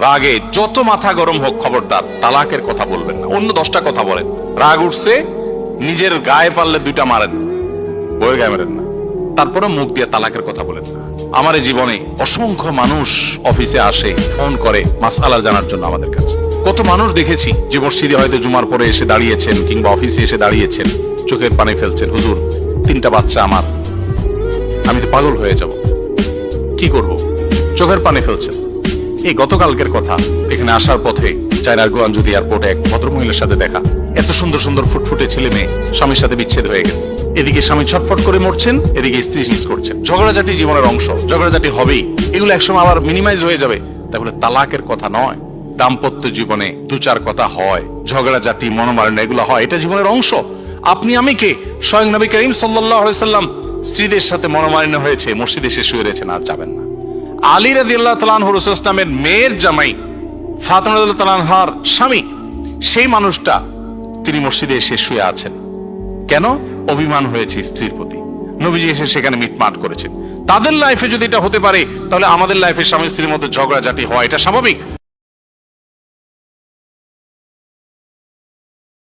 রাগে যত মাথা গরম হোক, খবরদার তালাকের কথা বলবেন না। অন্য 10টা কথা বলেন, রাগ উঠছে নিজের গায়ে পারলে 2টা মারেন, বউয়ের গায়ে মারেন না। তারপরে মুখ দিয়ে তালাকের কথা বলেন না। আমার এই জীবনে অসংখ্য মানুষ অফিসে আসে, ফোন করে মাসআলা জানার জন্য আমাদের কাছে। কত মানুষ দেখেছি যে মসজিদে হয়তো জুমার পরে এসে দাঁড়িয়েছেন কিংবা অফিসে এসে দাঁড়িয়েছেন, চোখের পানি ফেলছেন, হুজুর 3টা বাচ্চা আমার, আমি তো পাগল হয়ে যাব, কি করব, চোখের পানি ফেলছেন। এই গতকালকের কথা, এখানে আসার পথে চায়নার গোয়াঞ্জুদি এয়ারপোর্টে এক ভদ্রমহিলার সাথে দেখা। এত সুন্দর সুন্দর ফুটফুটে ছেলে মেয়ে, স্বামীর সাথে বিচ্ছেদ হয়ে গেছে। এদিকে স্বামী ছটফট করে মরছেন, এদিকে স্ত্রী মিস করছেন। ঝগড়াঝাটি জীবনের অংশ, ঝগড়াঝাটি হবেই, এগুলো একসময় আবার মিনিমাইজ হয়ে যাবে। তাহলে তালাকের কথা নয়। দাম্পত্য জীবনে 2-4 কথা হয়, ঝগড়াঝাটি মনোমালিন্য এগুলো হয়, এটা জীবনের অংশ। আপনি আমি কে? স্বয়ং নবী করিম সাল্লাল্লাহু আলাইহি সাল্লাম স্ত্রীদের সাথে মনোমালিন্য হয়েছে, মসজিদে এসে শুয়ে রয়েছেন, আর যাবেন না। আলী রাদিয়াল্লাহু তাআলা আনহু রাসূল সাল্লাল্লাহু আলাইহি ওয়াসাল্লামের মেয়ের জামাই, ফাতিমা রাদিয়াল্লাহু তাআলা আনহার স্বামী, সেই মানুষটা তিনি মসজিদে এসে শুয়ে আছেন। কেন? অভিমান হয়েছে স্ত্রীর প্রতি। নবীজি এসে সেখানে মিটমাট করেছেন। তাদের লাইফে যদি এটা হতে পারে, তাহলে আমাদের লাইফে স্বামী স্ত্রীর মধ্যে ঝগড়াঝাটি হয়, এটা স্বাভাবিক।